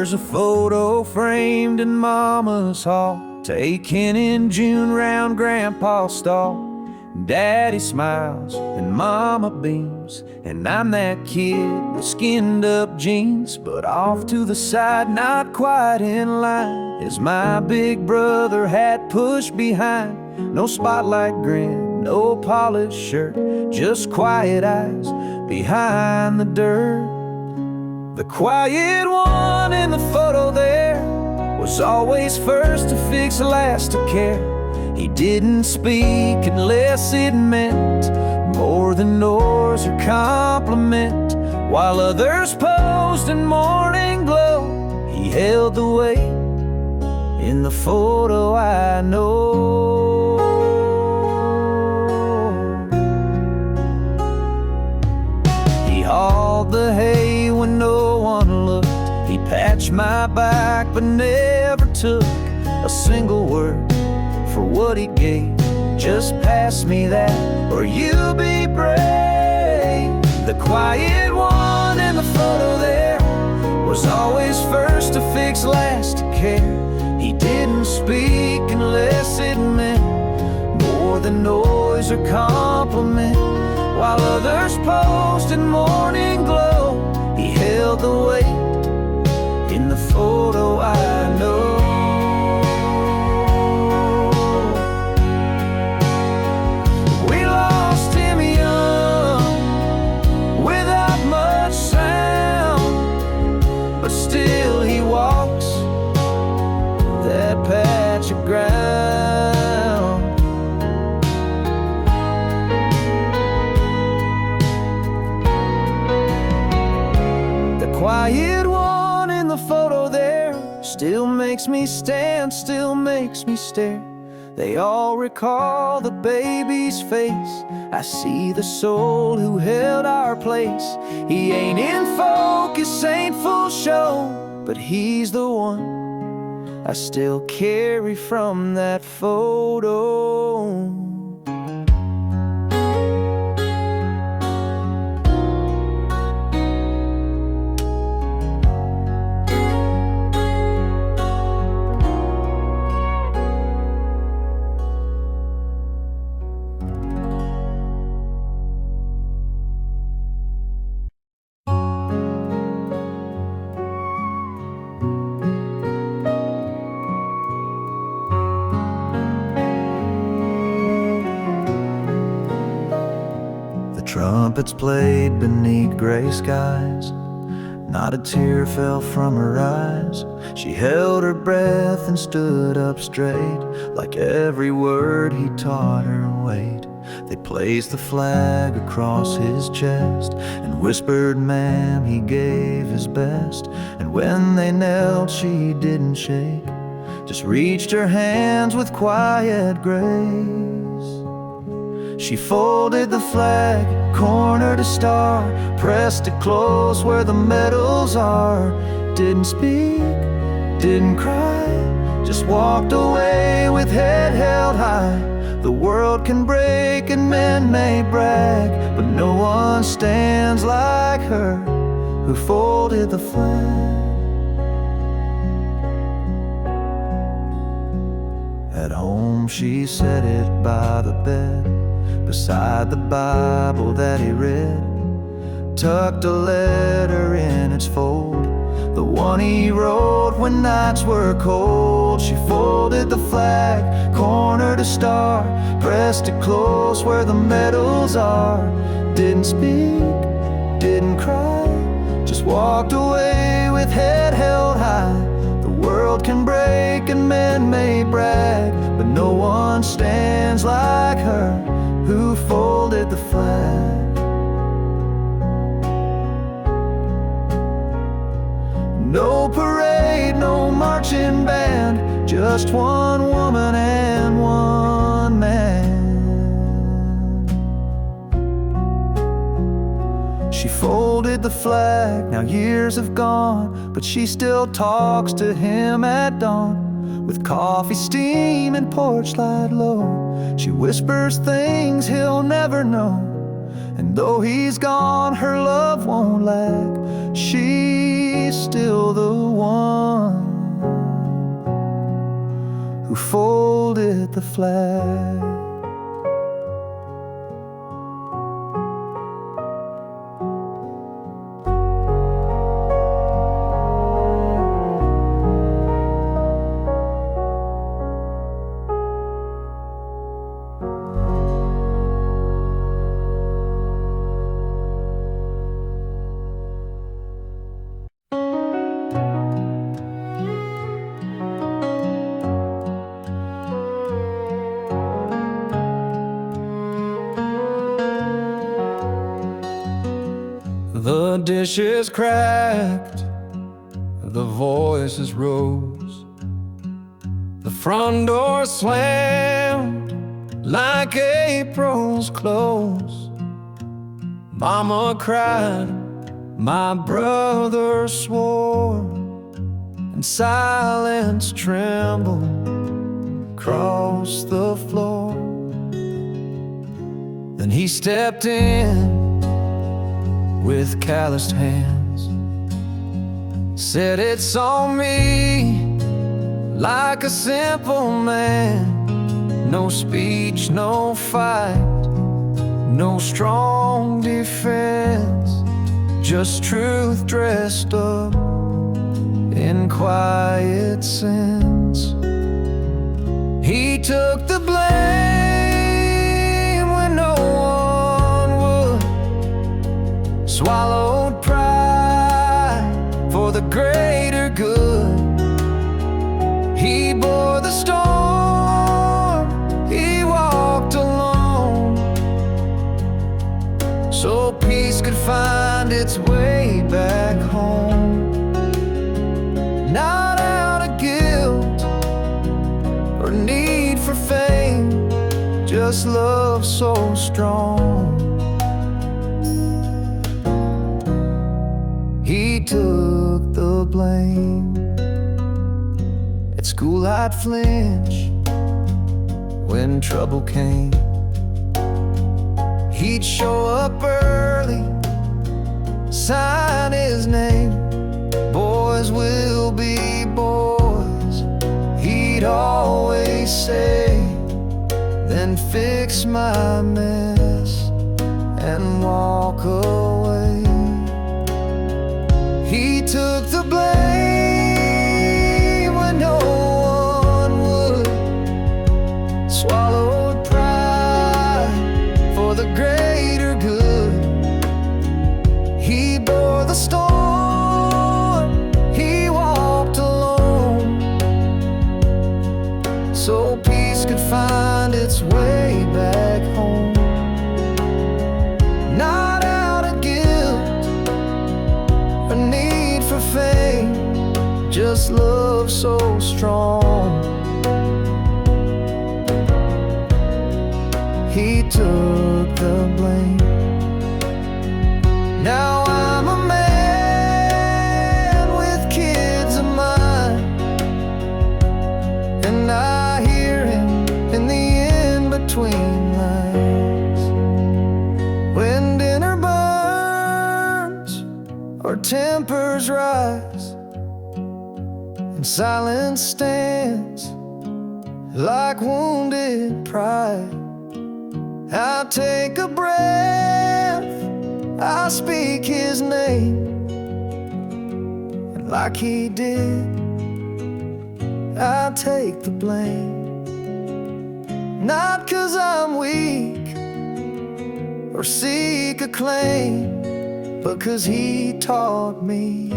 There's a photo framed in Mama's hall, taken in June round Grandpa's stall. Daddy smiles and Mama beams, and I'm that kid with skinned up jeans. But off to the side, not quite in line, is my big brother, hat pushed behind. No spotlight grin, no polished shirt, just quiet eyes behind the dirt. The quiet one in the photo there was always first to fix, last to care. He didn't speak unless it meant more than noise or compliment. While others posed in morning glow, he held the weight in the photo I know. He hauled the hay when no one looked. He patched my back but never took a single word for what he gave. Just pass me that, or you be brave. The quiet one in the photo there was always first to fix, last to care. He didn't speak unless it meant more than noise or compliment. While others posed in morning glow, he held the weight in the photo I know. But still he walks that patch of ground. The quiet one in the photo there still makes me stand, still makes me stare. They all recall the baby's face. I see the soul who held our place. He ain't in focus, ain't full show, but he's the one I still carry from that photo. Trumpets played beneath gray skies. Not a tear fell from her eyes. She held her breath and stood up straight, like every word he taught her weighed. They placed the flag across his chest and whispered, "Ma'am," he gave his best. And when they knelt, she didn't shake, just reached her hands with quiet grace. She folded the flag, corner to star, pressed it close where the medals are. Didn't speak, didn't cry, just walked away with head held high. The world can break and men may brag, but no one stands like her who folded the flag. At home she set it by the bed, beside the Bible that he read, tucked a letter in its fold, the one he wrote when nights were cold. She folded the flag, corner to star, pressed it close where the medals are. Didn't speak, didn't cry, just walked away with head held high. The world can break and men may brag, but no one stands like her who folded the flag. No parade, no marching band, just one woman and one man. She folded the flag, now years have gone, but she still talks to him at dawn. With coffee steam and porch light low, she whispers things he'll never know. And though he's gone, her love won't lag. She he's still the one who folded the flag. The dishes cracked, the voices rose, the front door slammed like April's close. Mama cried, my brother swore, and silence trembled across the floor. Then he stepped in with calloused hands, said it's on me like a simple man. No speech, no fight, no strong defense, just truth dressed up in quiet sense. He took the blame when no one would, swallowed pride for the greater good. He bore the storm, he walked alone, so peace could find its way back home. Not out of guilt or need for fame, just love so strong. He took the blame. At school I'd flinch when trouble came. He'd show up early, sign his name. Boys will be boys, he'd always say, then fix my mess and walk away. He took the blame when no one would, swallowed pride for the greater good. He bore the storm, he walked alone, so peace could find its way back home. Not out of guilt or need for fame, just love so strong. He took the blame. Now I'm a man with kids of mine, and I hear him in the in-between lines. When dinner burns or tempers rise, and silence stands like wounded pride, I'll take a breath, I'll speak his name, and like he did, I'll take the blame. Not 'cause I'm weak or seek acclaim, but 'cause he taught me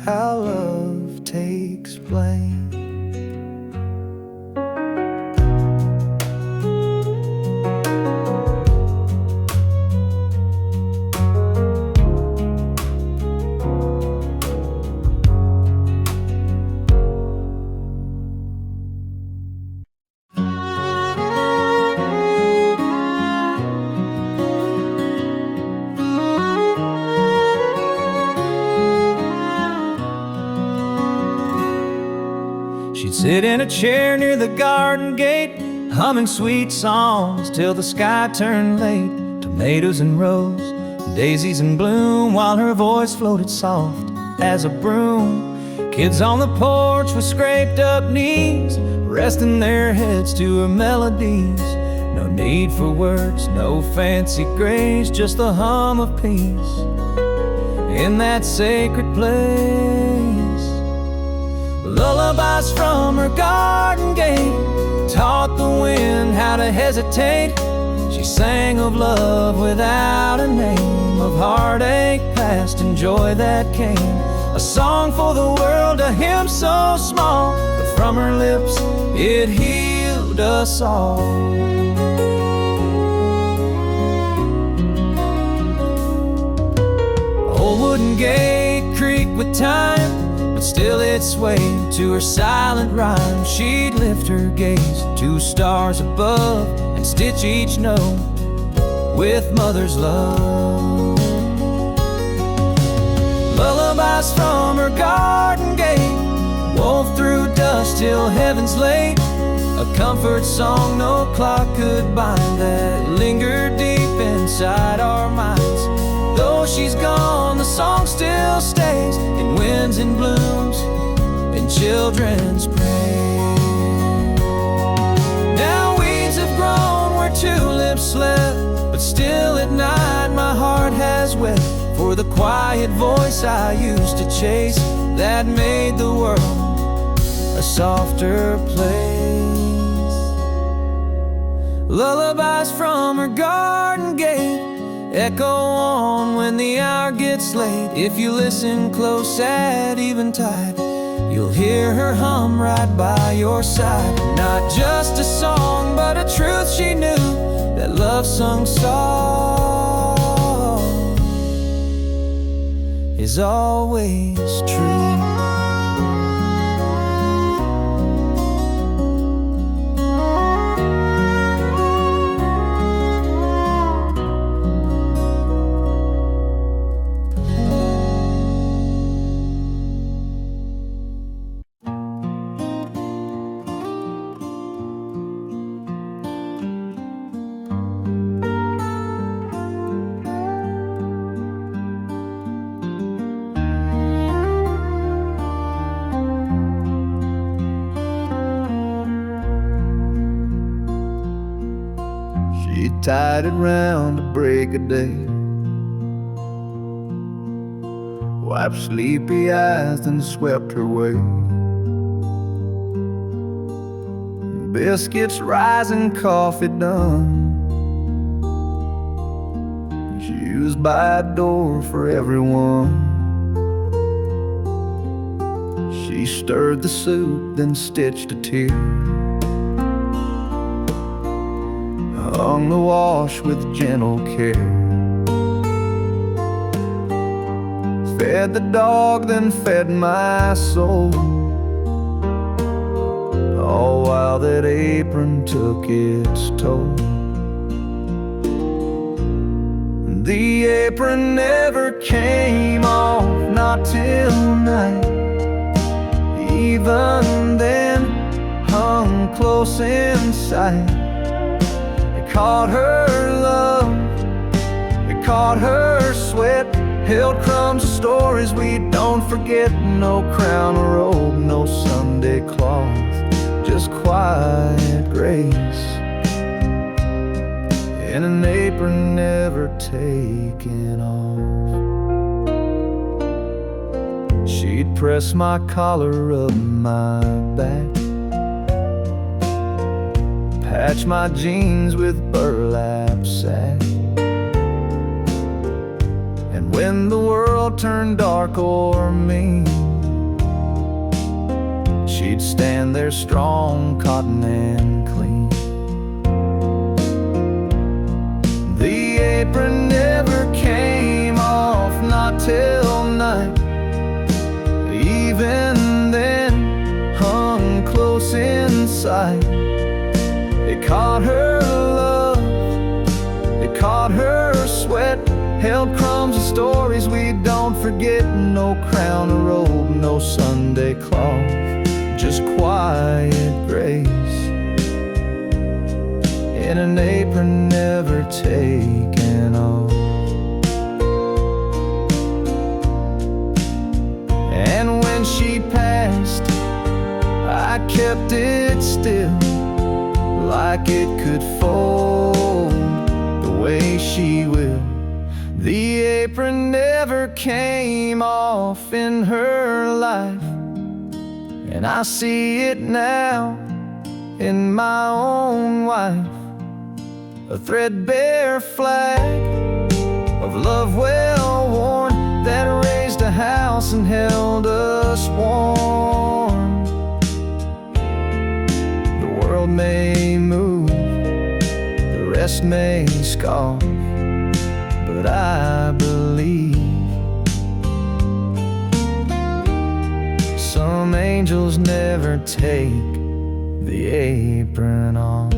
how love takes blame. She'd sit in a chair near the garden gate, humming sweet songs till the sky turned late. Tomatoes and rose, daisies in bloom, while her voice floated soft as a broom. Kids on the porch with scraped up knees, resting their heads to her melodies. No need for words, no fancy grace, just the hum of peace in that sacred place. Lullabies from her garden gate taught the wind how to hesitate. She sang of love without a name, of heartache past and joy that came. A song for the world, a hymn so small, but from her lips it healed us all. Old wooden gate creaked with time, but still it swayed to her silent rhyme. She'd lift her gaze to stars above and stitch each note with mother's love. Lullabies from her garden gate wove through dust till heaven's late. A comfort song no clock could bind, that lingered deep inside our minds. Though she's gone, the song still stays in winds and blooms, in children's praise. Now weeds have grown where tulips slept, but still at night my heart has wept for the quiet voice I used to chase, that made the world a softer place. Lullabies from her garden gate echo on when the hour gets late. If you listen close at eventide, you'll hear her hum right by your side. Not just a song, but a truth she knew, that love sung soft is always true. She tied it round to break of day, wiped sleepy eyes, then swept her way. Biscuits rising, coffee done. She was by a door for everyone. She stirred the soup, then stitched a tear, hung the wash with gentle care, fed the dog, then fed my soul, all while that apron took its toll. The apron never came off, not till night. Even then, hung close in sight. Caught her love, it caught her sweat, held crumbs of stories we don't forget. No crown or robe, no Sunday cloth, just quiet grace in an apron never taken off. She'd press my collar up my back, patch my jeans with burlap sack. And when the world turned dark or mean, she'd stand there strong, cotton and clean. The apron never came off, not till night. Even then, hung close in sight. It caught her love, it caught her sweat, held crumbs of stories we don't forget. No crown or robe, no Sunday cloth, just quiet grace in an apron never taken off. when she passed, I kept it still, like it could fold the way she will. The apron never came off in her life, and I see it now in my own wife. A threadbare flag of love well worn, that raised a house and held us warm. The world may move, the rest may scoff, but I believe some angels never take the apron off.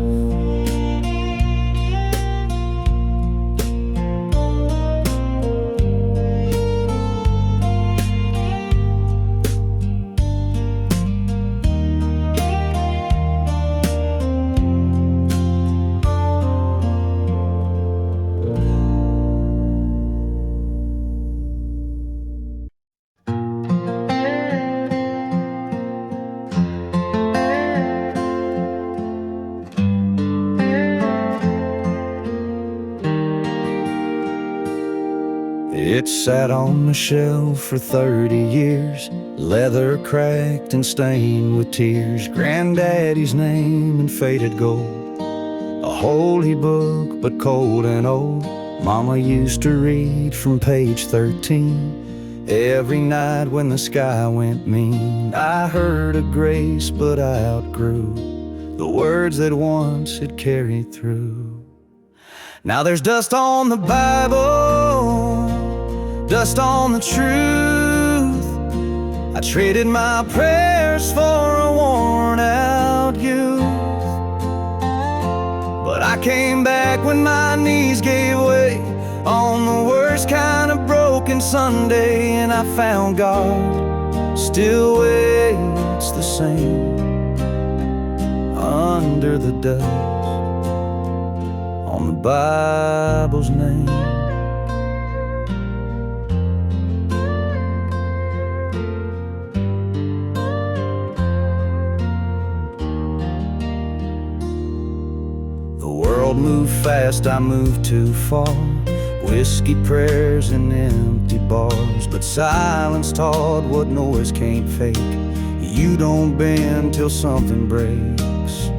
It sat on the shelf for 30 years, leather cracked and stained with tears. Granddaddy's name in faded gold, a holy book but cold and old. Mama used to read from page 13 every night when the sky went mean. I heard a grace but I outgrew the words that once had carried through. Now there's dust on the Bible, dust on the truth. I traded my prayers for a worn-out youth, but I came back when my knees gave way on the worst kind of broken Sunday, and I found God still waits the same under the dust on the Bible's name. Moved fast, I moved too far. Whiskey prayers and empty bars, but silence taught what noise can't fake. You don't bend till something breaks.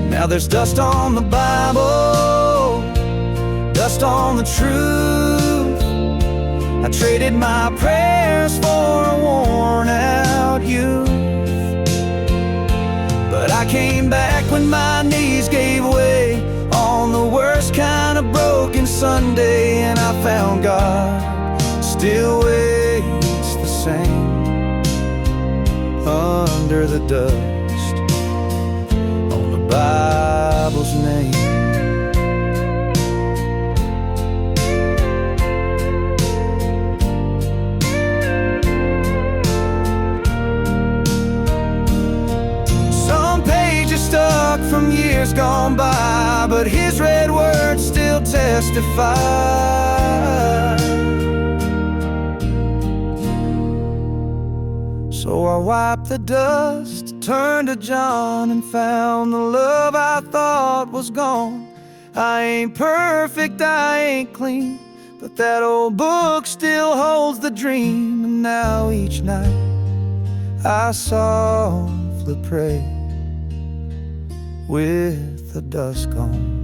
Now there's dust on the Bible, dust on the truth. I traded my prayers for a worn-out youth, but I came back when my knees gave way on the worst kind of broken Sunday, and I found God still waits the same under the dust on the Bible's name. Some pages stuck from years gone by, but his red words still testify. So I wiped the dust, turned to John, and found the love I thought was gone. I ain't perfect, I ain't clean, but that old book still holds the dream. And now each night I softly pray with the dust gone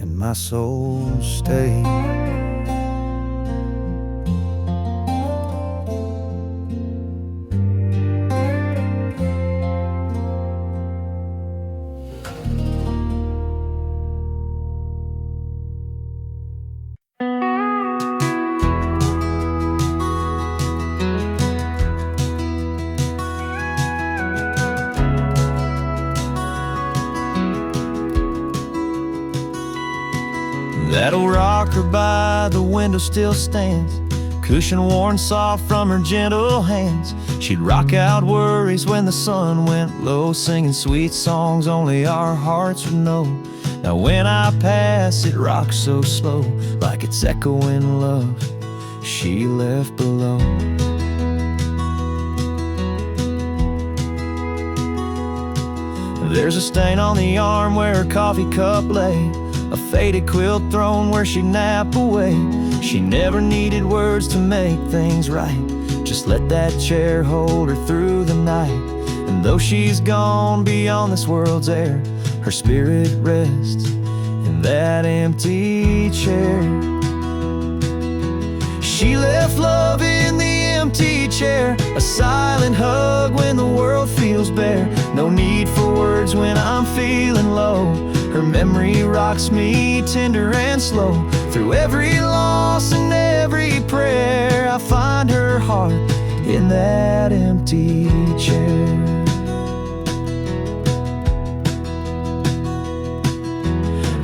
and my soul stay. That old rocker by the window still stands, cushion worn soft from her gentle hands. She'd rock out worries when the sun went low, singing sweet songs only our hearts would know. Now when I pass, it rocks so slow, like it's echoing love. she left below. There's a stain on the arm where her coffee cup lay, a faded quilt thrown where she'd nap away. She never needed words to make things right, just let that chair hold her through the night. And though she's gone beyond this world's air, her spirit rests in that empty chair. She left love in the empty chair, a silent hug when the world feels bare. No need for words when I'm feeling low. Her memory rocks me tender and slow. Through every loss and every prayer, I find her heart in that empty chair.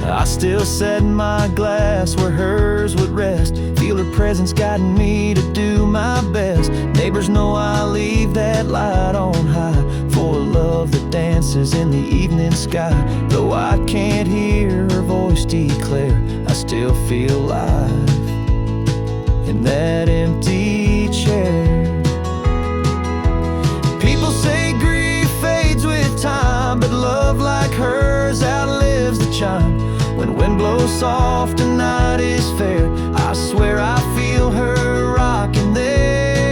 I still set my glass where hers would rest, feel her presence guiding me to do my best. Neighbors know I leave that light on high for a love that dances in the evening sky. Though I can't hear her voice declare, I still feel alive in that empty chair. People say grief fades with time, but love like hers outlives the chime. When wind blows soft and night is fair, I swear I feel her rocking there.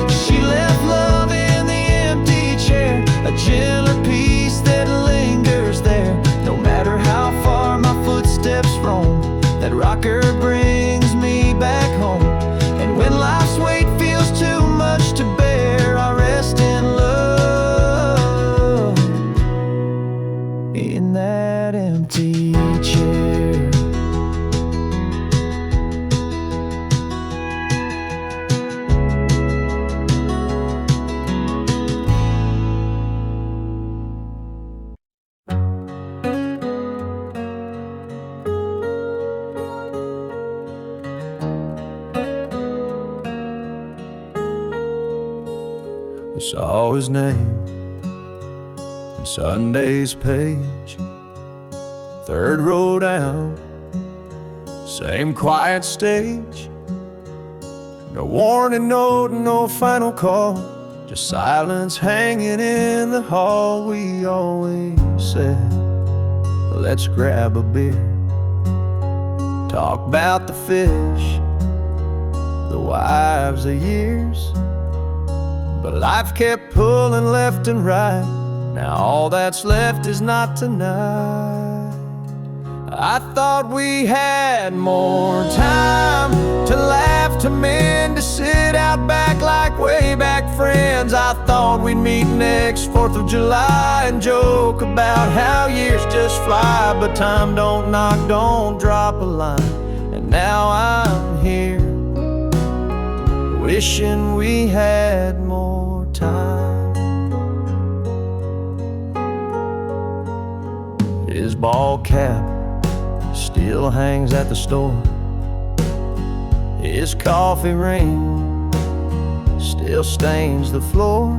She left love in the empty chair, a gentler peace that lingers there. No matter how far my footsteps roam, that rocker brings me back home. And when life's weight feels too much to bear, I rest in love in that empty chair. I saw his name in Sunday's page, third row down, same quiet stage. No warning note, no final call, just silence hanging in the hall. We always said, let's grab a beer, talk about the fish, the wives of years. But life kept pulling left and right, now all that's left is not tonight. I thought we had more time to laugh, to mend, to sit out back like way back friends. I thought we'd meet next 4th of July and joke about how years just fly, but time don't knock, don't drop a line. And now I'm here, wishing we had more time. His ball cap still hangs at the store, his coffee ring still stains the floor.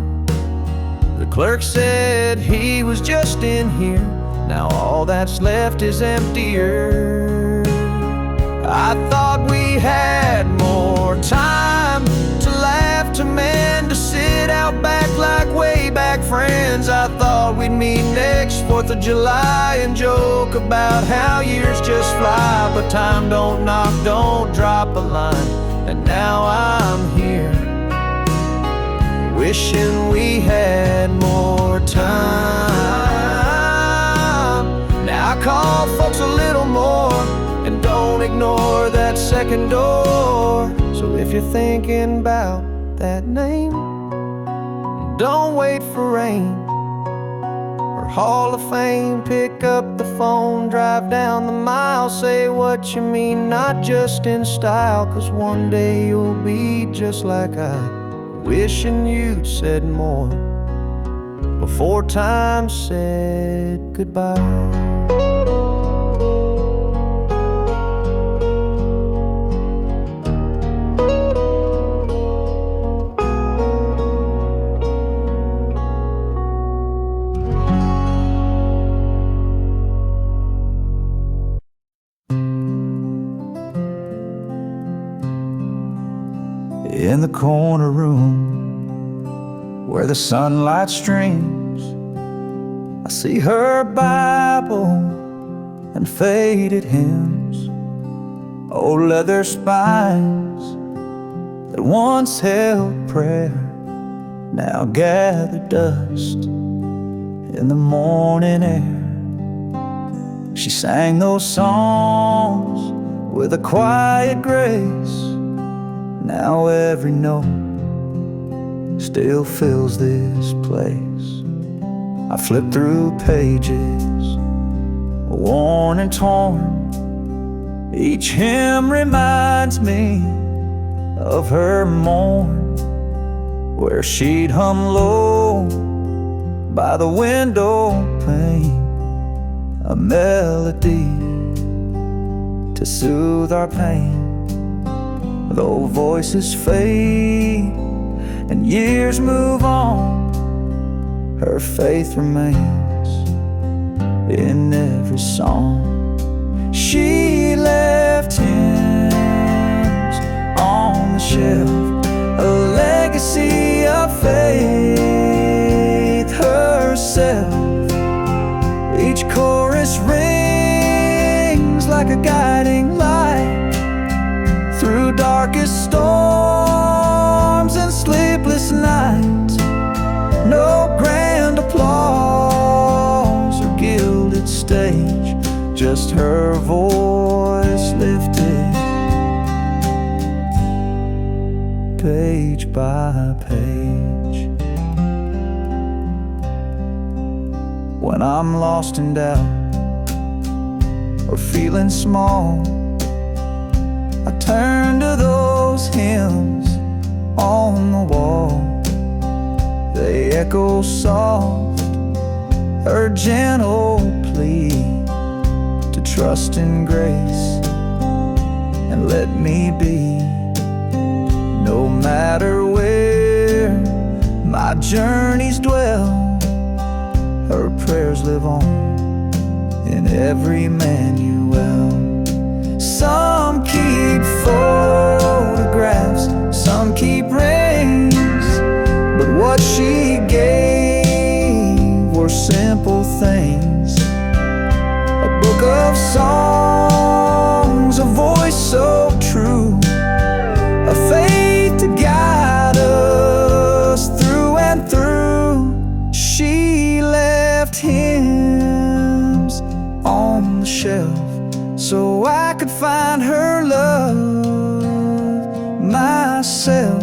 The clerk said he was just in here, now all that's left is emptier. I thought we had more time to laugh, to mend, to sit out back like way back friends. I thought we'd meet next 4th of July and joke about how years just fly, but time don't knock, don't drop a line. And now I'm here, wishing we had more time. Now I call folks a little more, and don't ignore that second door. So if you're thinking about that name, don't wait for rain or Hall of Fame. Pick up the phone, drive down the mile, say what you mean, not just in style. 'Cause one day you'll be just like I, wishing you'd said more before time said goodbye. In the corner room where the sunlight streams, I see her Bible and faded hymns, old leather spines that once held prayer, now gather dust in the morning air. She sang those songs with a quiet grace. Now every note still fills this place. I flip through pages, worn and torn. Each hymn reminds me of her morn, where she'd hum low by the window pane, a melody to soothe our pain. Though voices fade and years move on, her faith remains in every song. She left hymns on the shelf, a legacy of faith herself. Each chorus rings like a guiding light through darkest storms and sleepless nights. No grand applause or gilded stage, just her voice lifted page by page. When I'm lost in doubt or feeling small, I turn to those hymns on the wall. They echo soft, her gentle plea to trust in grace and let me be. No matter where my journeys dwell, her prayers live on in every manual. Some keep photographs, some keep rings, but what she gave were simple things. A book of songs, a voice so true, a faith to guide us through and through. She left hymns on the shelf so I could find her love myself.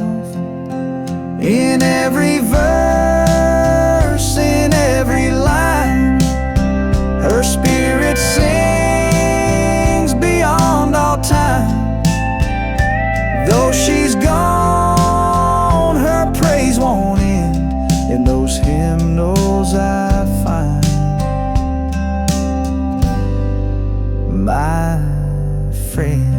In every verse, in every line, her spirit sings beyond all time. Though she's gone, her praise won't end. In those hymnals I find my friend.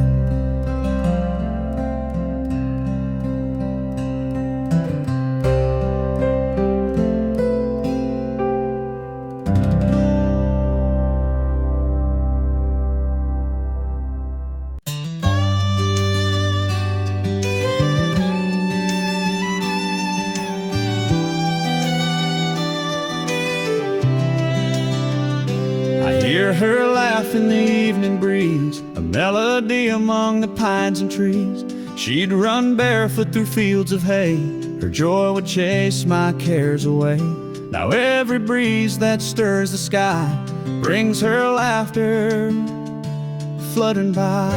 Hear her laugh in the evening breeze, a melody among the pines and trees. She'd run barefoot through fields of hay, her joy would chase my cares away. Now every breeze that stirs the sky brings her laughter fluttering by.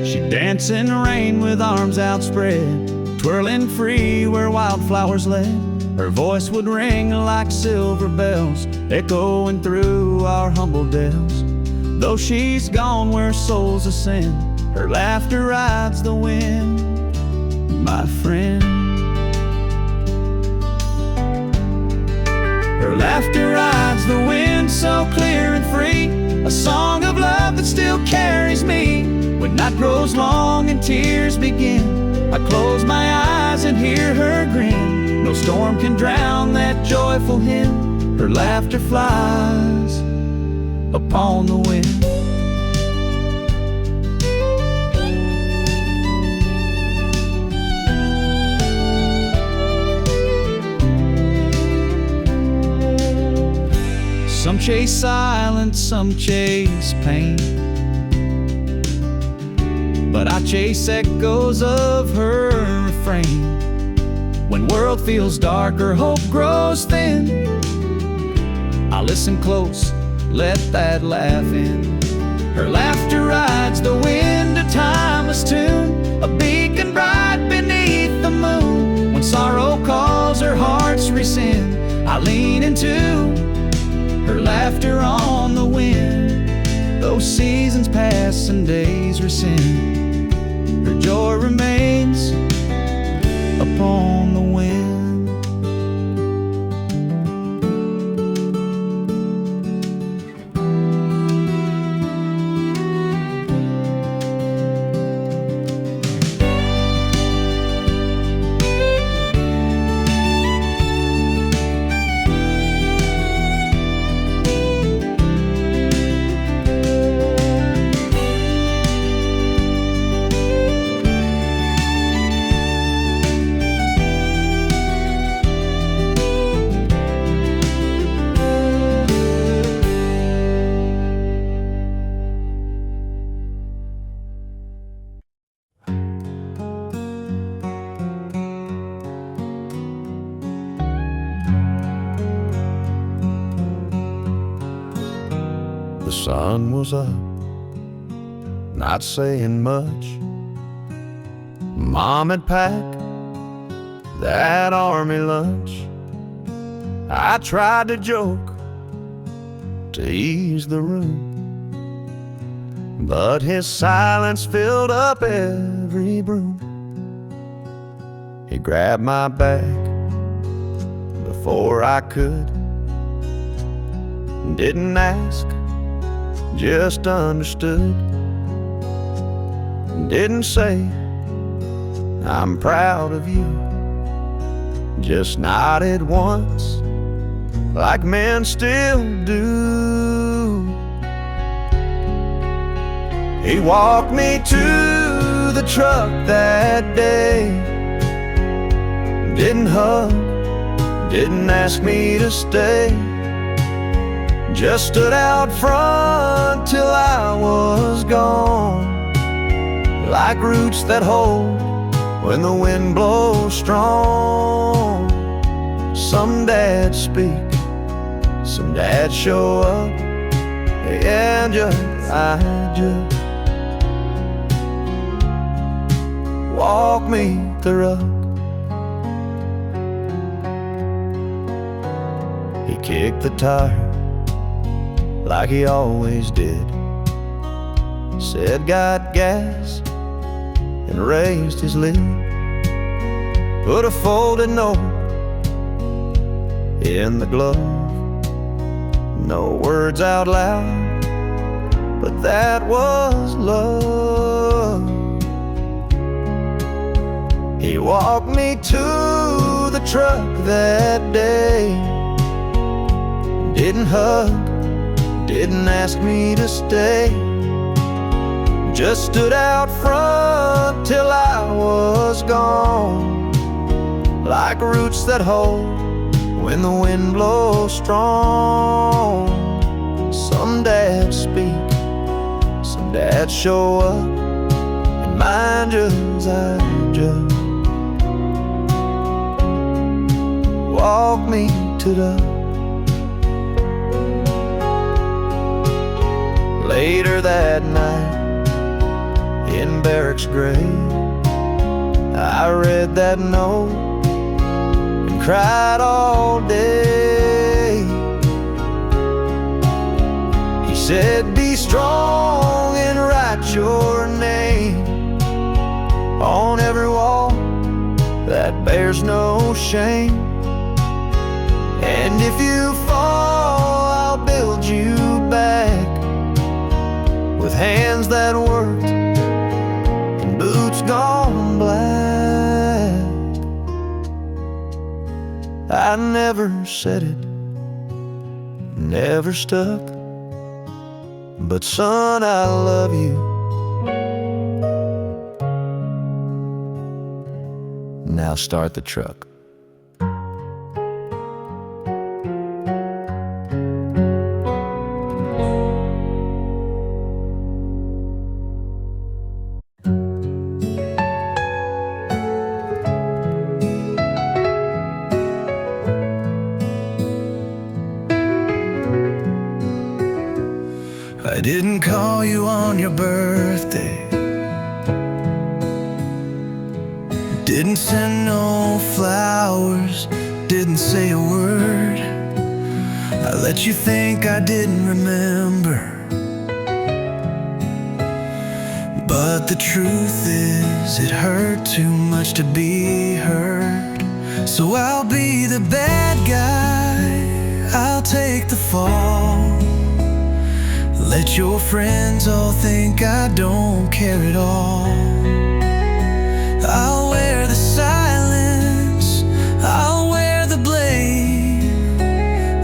She'd dance in the rain with arms outspread, twirling free where wildflowers led. Her voice would ring like silver bells, echoing through our humble dells. Though she's gone where souls ascend, her laughter rides the wind, my friend. Her laughter rides the wind so clear and free, a song of love that still carries me. When night grows long and tears begin, I close my eyes and hear her grin. No storm can drown that joyful hymn. Her laughter flies upon the wind. Some chase silence, some chase pain, but I chase echoes of her refrain. When world feels darker, hope grows thin, I listen close, let that laugh in. Her laughter rides the wind, a timeless tune, a beacon bright beneath the moon. When sorrow calls, her heart's rescind, I lean into her laughter on the wind. Though seasons pass and days rescind, her joy remains upon the wind. The sun was up, not saying much. Mom had packed that army lunch. I tried to joke to ease the room, but his silence filled up every room. He grabbed my bag before I could, didn't ask, just understood. Didn't say, I'm proud of you, just nodded once, like men still do. He walked me to the truck that day, didn't hug, didn't ask me to stay, just stood out front till I was gone, like roots that hold when the wind blows strong. Some dads speak, some dads show up, and I just walk me the ruck. He kicked the tire like he always did, said got gas, and raised his lid. Put a folded note in the glove, no words out loud, but that was love. He walked me to the truck that day, didn't hug, didn't ask me to stay, just stood out front till I was gone, like roots that hold when the wind blows strong. Some dads speak, some dads show up, and mine just, I just walk me to the. Later that night, in barracks gray, I read that note and cried all day. He said, be strong and write your name on every wall that bears no shame. And if you fall, I'll build you back with hands that worked and boots gone black. I never said it, never stuck, but son, I love you. Now start the truck. I didn't call you on your birthday, didn't send no flowers, didn't say a word. I let you think I didn't remember, but the truth is it hurt too much to be heard. So I'll be the bad guy, I'll take the fall. Let your friends all think I don't care at all. I'll wear the silence, I'll wear the blame.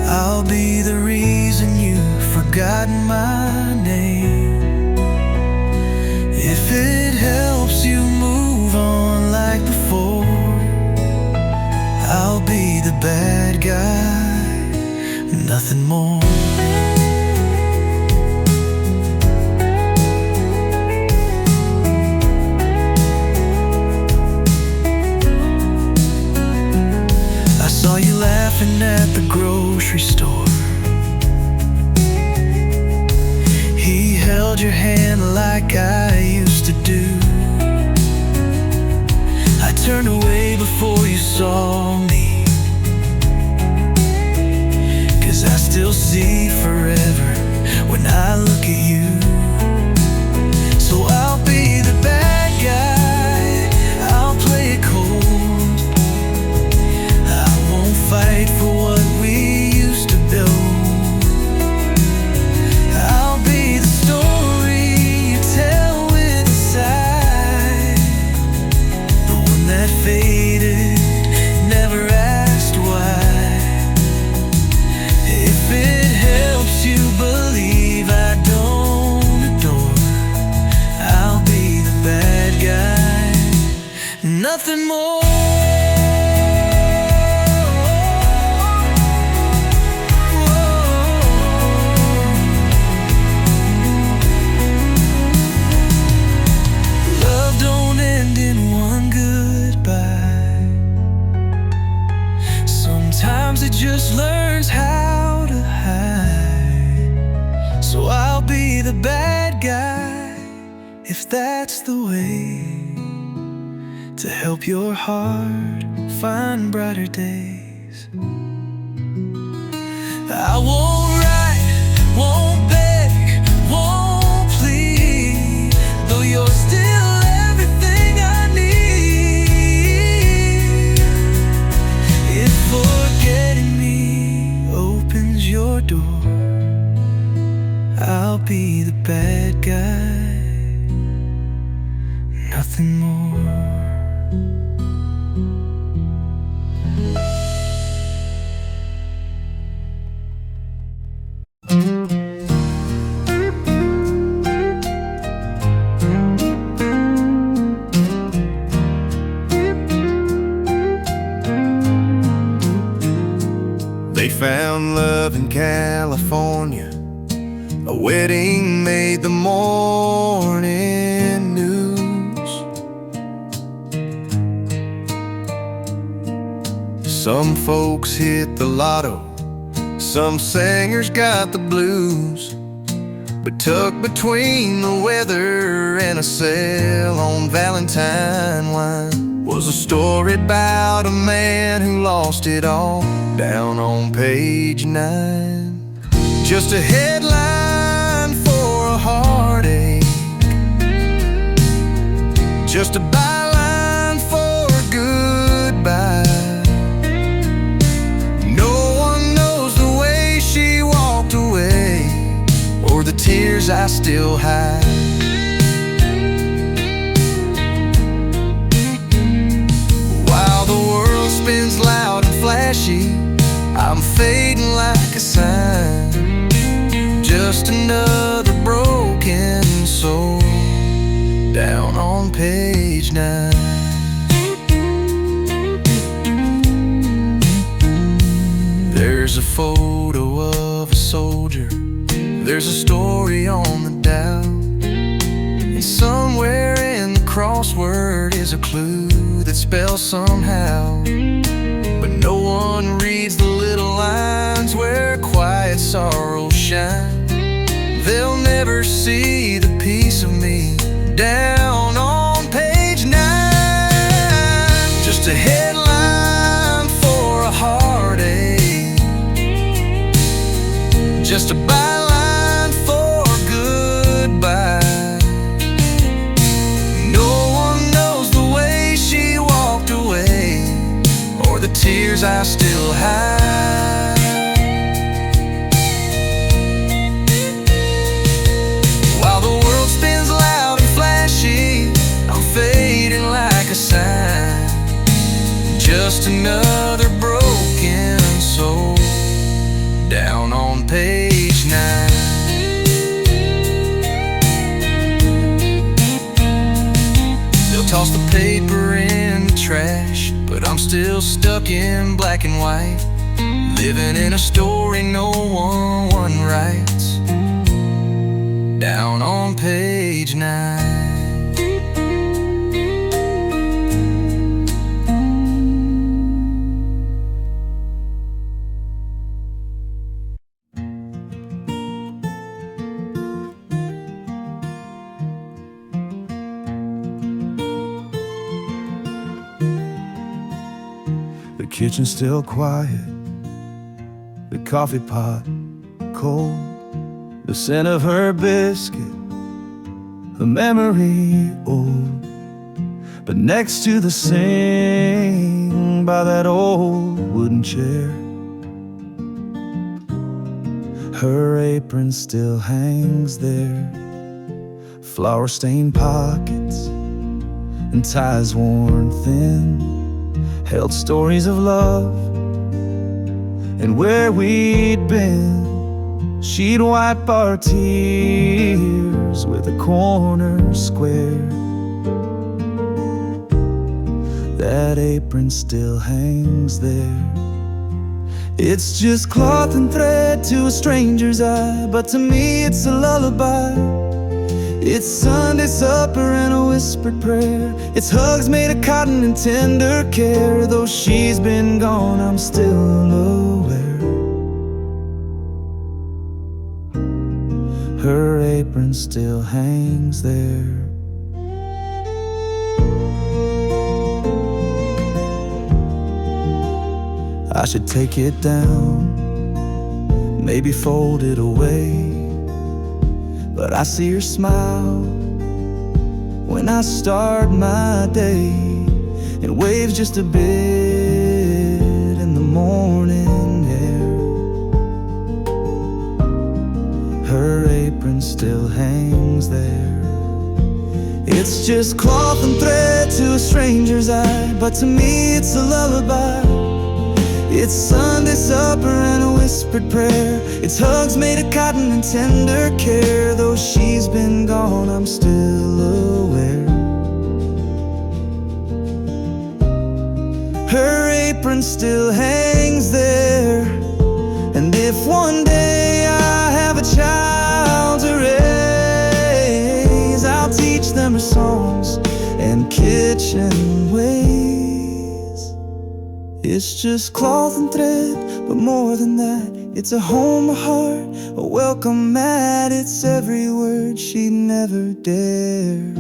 I'll be the reason you've forgotten my name. If it helps you move on like before, I'll be the bad guy, nothing more. I saw you laughing at the grocery store. He held your hand like I used to do. I turned away before you saw me, 'cause I still see forever when I look at you. So I'll be the bad guy, I'll play it cold. I won't fight for what we used to build. I'll be the story you tell with a sigh, the one that faded, never asked why. If it helps you believe I don't adore, I'll be the bad guy, nothing more. Love don't end in one goodbye. Sometimes it just learns how to hide. So I'll be the bad guy, if that's the way to help your heart find brighter days. I won't write, won't beg, won't plead, though you're still everything I need. If forgetting me opens your door, I'll be the bad guy, nothing more. They found love in California, a wedding made the morning news. Some folks hit the lotto, some singers got the blues, but tucked between the weather and a sale on Valentine wine was a story about a man who lost it all, down on page 9. Just a headline for a heartache, just a byline for a goodbye. No one knows the way she walked away, or the tears I still hide. While the world spins loud and flashy, I'm fading like a sign, just another broken soul, down on page 9. There's a photo of a soldier, there's a story on the dial, and somewhere in the crossword is a clue that spells somehow. But no one reads the little lines where quiet sorrows shine. They'll ever see the piece of me down on page 9. Just a headline for a heartache, just a byline for goodbye. No one knows the way she walked away, or the tears I still hide. While the world spins loud and flashy, I'm fading like a sign, just another broken soul down on page 9. They'll toss the paper in the trash, but I'm still stuck in black and white, living in a story no one writes, down on page 9. The kitchen's still quiet, the coffee pot cold, the scent of her biscuit, a memory old. But next to the sink, by that old wooden chair, her apron still hangs there. Flour-stained pockets and ties worn thin held stories of love and where we'd been. She'd wipe our tears with a corner square. That apron still hangs there. It's just cloth and thread to a stranger's eye, but to me it's a lullaby. It's Sunday supper and a whispered prayer. It's hugs made of cotton and tender care. Though she's been gone, I'm still aware. Her apron still hangs there. I should take it down, maybe fold it away, but I see her smile when I start my day, and waves just a bit in the morning air. Her apron still hangs there. It's just cloth and thread to a stranger's eye, but to me it's a lullaby. It's Sunday supper and a whispered prayer. It's hugs made of cotton and tender care. Though she's been gone, I'm still aware. Her apron still hangs there. And if one day I have a child to raise, I'll teach them her songs and kitchen ways. It's just cloth and thread, but more than that, it's a home, a heart, a welcome mat. It's every word she never dared.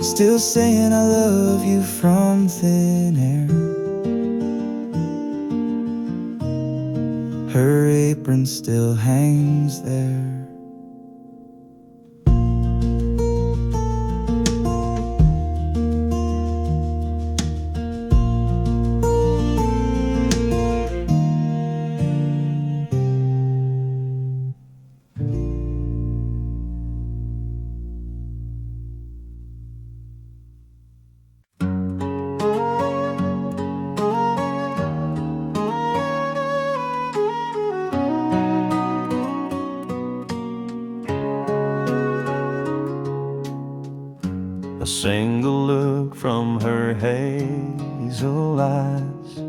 Still saying I love you from thin air. Her apron still hangs there. A single look from her hazel eyes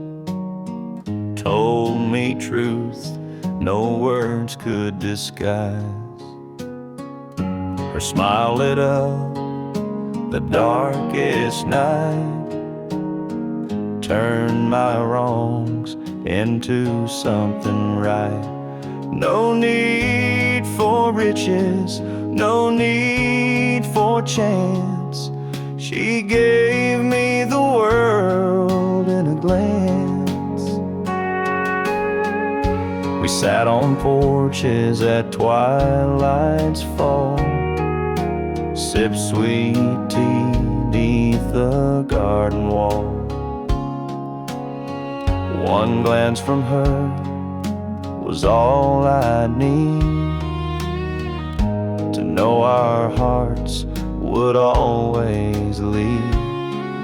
told me truth no words could disguise. Her smile lit up the darkest night, turned my wrongs into something right. No need riches, no need for chance. She gave me the world in a glance. We sat on porches at twilight's fall, sipped sweet tea beneath the garden wall. One glance from her was all I'd need to know our hearts would always lead.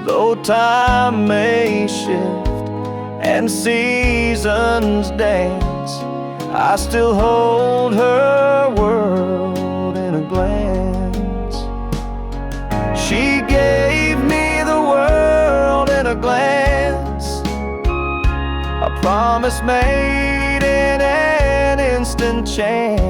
Though time may shift and seasons dance, I still hold her world in a glance. She gave me the world in a glance, a promise made in an instant chance.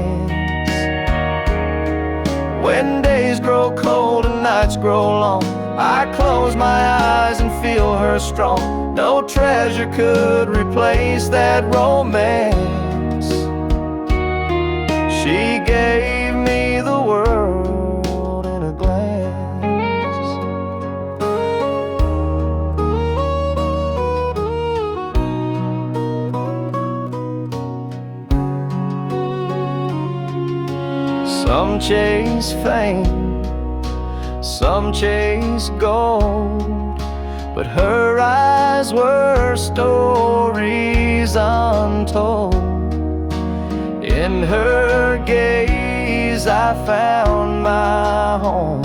When days grow cold and nights grow long, I close my eyes and feel her strong. No treasure could replace that romance. She gave me the world in a glance. Some chase fame, some chase gold, but her eyes were stories untold. In her gaze I found my home,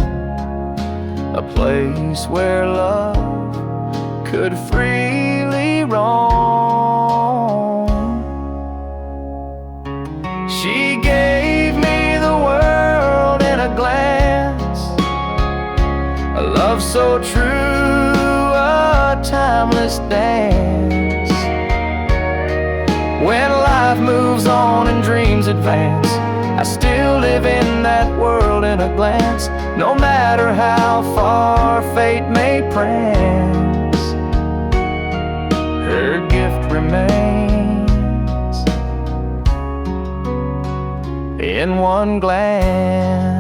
a place where love could freely roam. She gave me the world in a glance, a love so true, a timeless dance. When life moves on and dreams advance, I still live in that world in a glance. No matter how far fate may prance, her gift remains in one glance.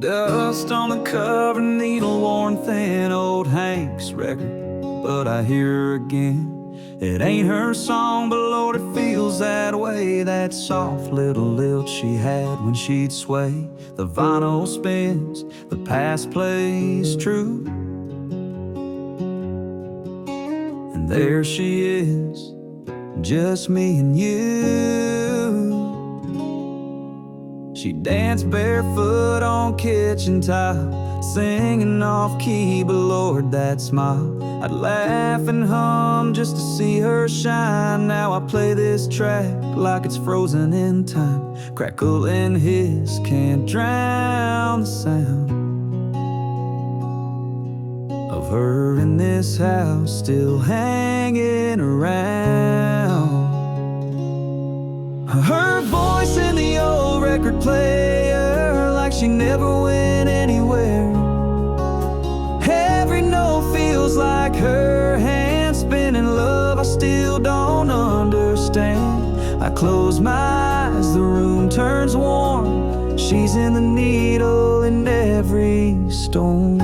Dust on the cover, needle worn thin, old Hank's record, but I hear her again. It ain't her song, but Lord, it feels that way. That soft little lilt she had when she'd sway. The vinyl spins, the past plays true, and there she is, just me and you. She danced barefoot on kitchen tile, singing off key, but Lord, that smile. I'd laugh and hum just to see her shine. Now I play this track like it's frozen in time. Crackle and hiss can't drown the sound of her in this house, still hanging around. Her voice in the old record player, like she never went anywhere. Every note feels like her hand spinning. Love I still don't understand. I close my eyes, the room turns warm. She's in the needle in every storm.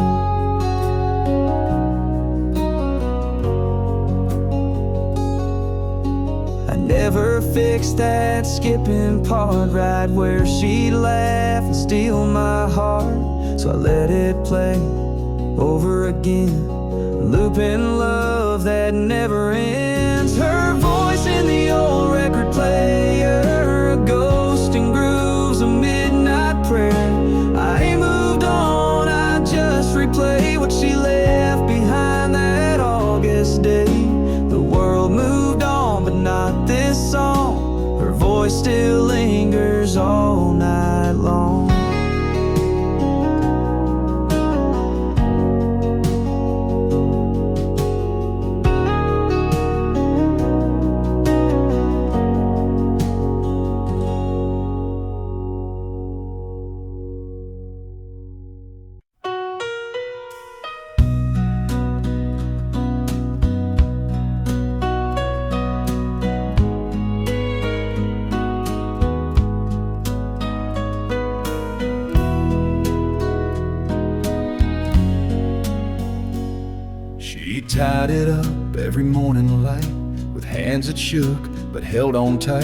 Never fixed that skipping part, right where she'd laugh and steal my heart. So I let it play over again, looping love that never ends. Her voice in the old record player, a ghost in grooves, a midnight prayer. I ain't moved on, I just replay what she left behind that August day. The world moved on, but not this song. Her voice still lingers all night long. tied it up every morning light, with hands that shook but held on tight.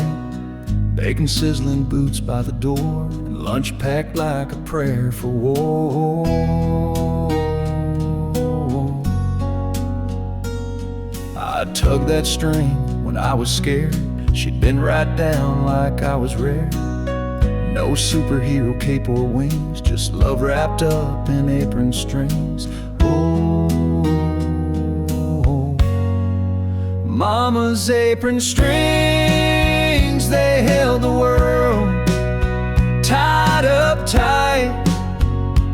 Bacon sizzling, boots by the door, and lunch packed like a prayer for war. I tugged that string when I was scared. She'd been right down like I was rare. No superhero cape or wings, just love wrapped up in apron strings. Oh, Mama's apron strings, they held the world tied up tight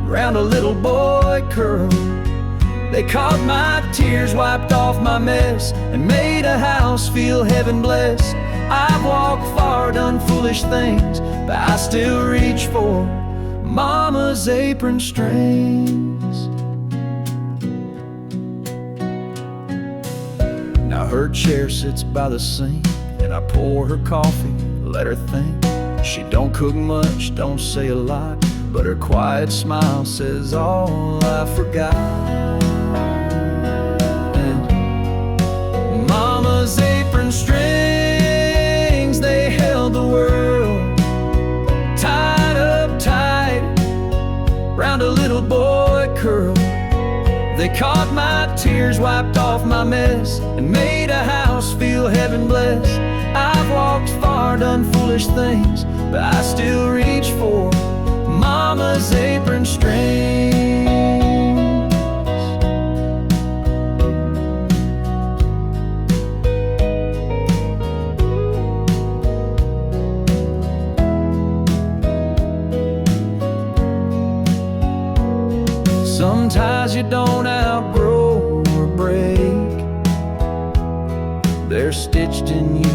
round a little boy curl. They caught my tears, wiped off my mess, and made a house feel heaven blessed. I've walked far, done foolish things, but I still reach for Mama's apron strings. Now her chair sits by the sink, and I pour her coffee, let her think. She don't cook much, don't say a lot, but her quiet smile says all I forgot. And Mama's apron strings, they held the world tied up tight round a little boy curl. They caught my tears, wiped off my mess, and made a house feel heaven blessed. I've walked far, done foolish things, but I still reach for Mama's apron strings. Sometimes you don't outgrow or break, they're stitched in you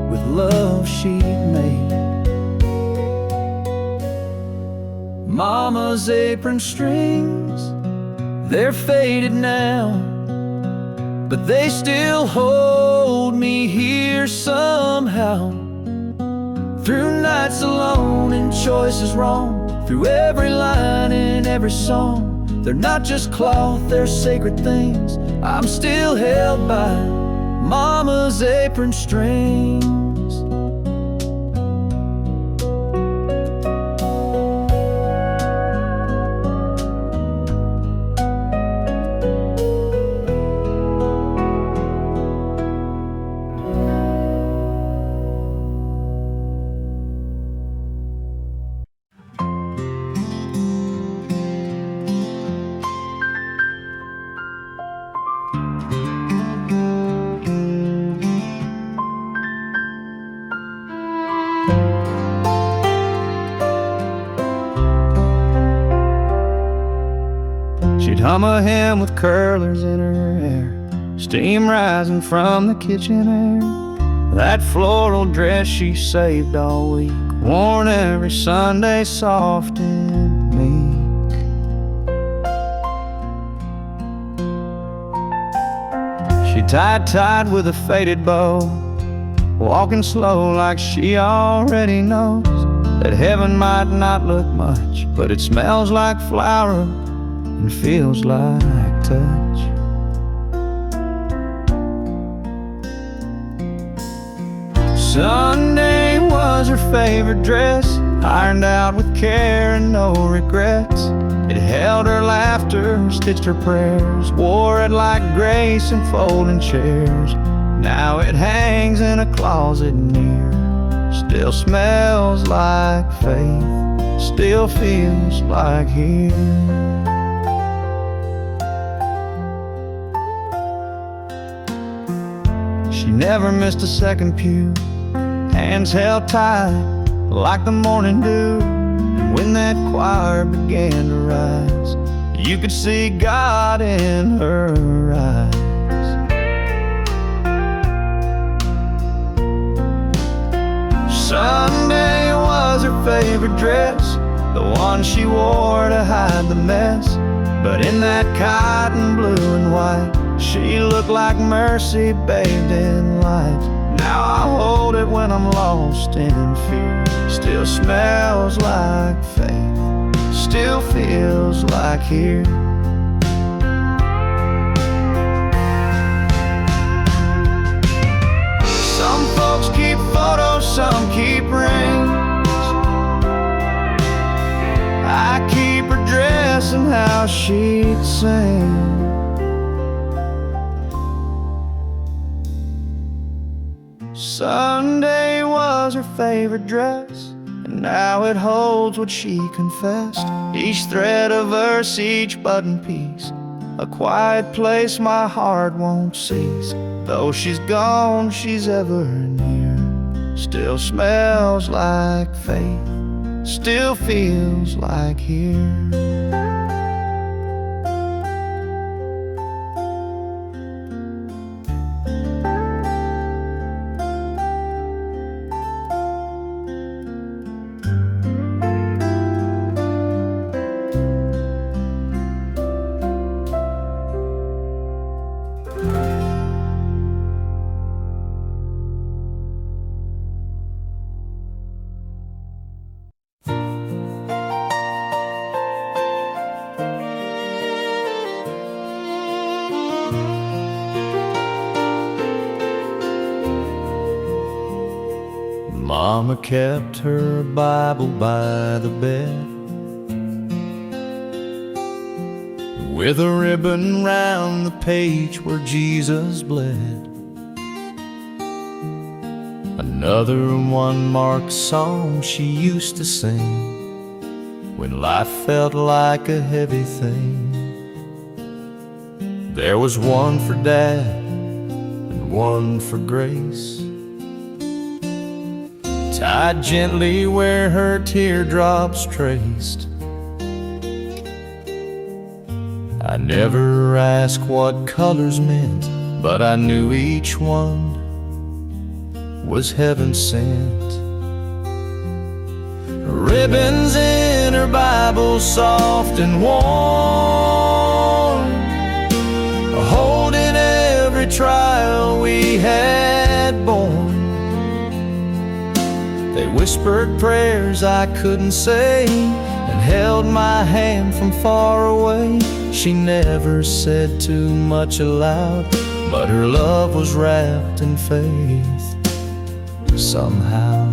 with love she'd made. Mama's apron strings, they're faded now, but they still hold me here somehow. Through nights alone and choices wrong, through every line in every song. They're not just cloth, they're sacred things. I'm still held by Mama's apron strings. She'd hum a hymn with curlers in her hair, steam rising from the kitchen air. That floral dress she saved all week, worn every Sunday soft and meek. She tied tight with a faded bow, walking slow like she already knows that heaven might not look much, but it smells like flower and feels like touch. Sunday was her favorite dress, ironed out with care and no regrets. It held her laughter, stitched her prayers, wore it like grace in folding chairs. Now it hangs in a closet near, still smells like faith, still feels like here. She never missed a second pew, hands held tight like the morning dew. And when that choir began to rise, you could see God in her eyes. Sunday was her favorite dress, the one she wore to hide the mess. But in that cotton blue and white, she looked like mercy bathed in light. Now I hold it when I'm lost in fear. Still smells like faith, still feels like here. some keep rings. I keep her dressing how she'd sing. Sunday was her favorite dress, and now it holds what she confessed. Each thread a verse, each button piece, a quiet place my heart won't cease. Though she's gone, she's ever near. Still smells like faith, still feels like here. Mama kept her Bible by the bed, with a ribbon round the page where Jesus bled. Another one-marked song she used to sing when life felt like a heavy thing. There was one for Dad and one for Grace, tied gently where her teardrops traced. I never asked what colors meant, but I knew each one was heaven sent. Ribbons in her Bible, soft and warm, holding every trial we had borne. They whispered prayers I couldn't say, and held my hand from far away. She never said too much aloud, but her love was wrapped in faith somehow.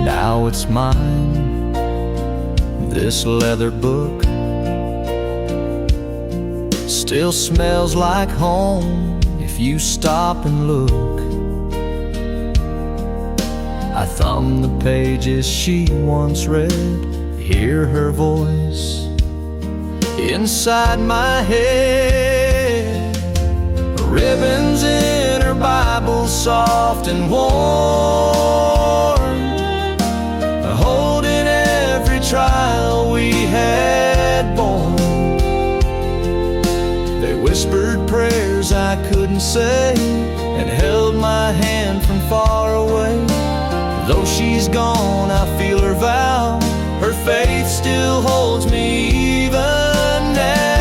Now it's mine, this leather book, still smells like home if you stop and look. I thumb the pages she once read, hear her voice inside my head. Ribbons in her Bible, soft and warm, holding every trial we had borne. They whispered prayers I couldn't say, and held my hand from far away. Though she's gone, I feel her vow, her faith still holds me even now.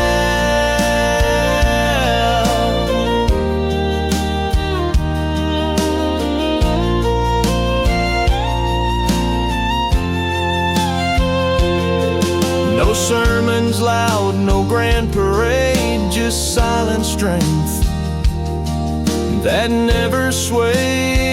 No sermons loud, no grand parade, just silent strength that never swayed.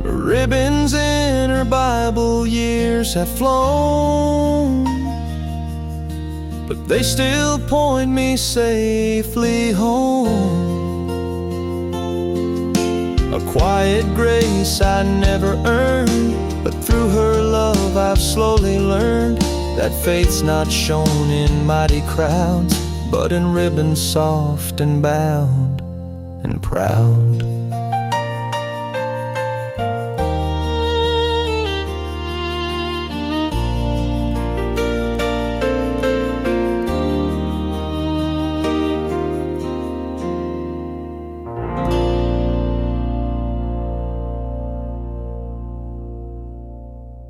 Ribbons in her Bible, years have flown, but they still point me safely home. A quiet grace I never earned, but through her love I've slowly learned that faith's not shown in mighty crowds, but in ribbons soft and bound and proud.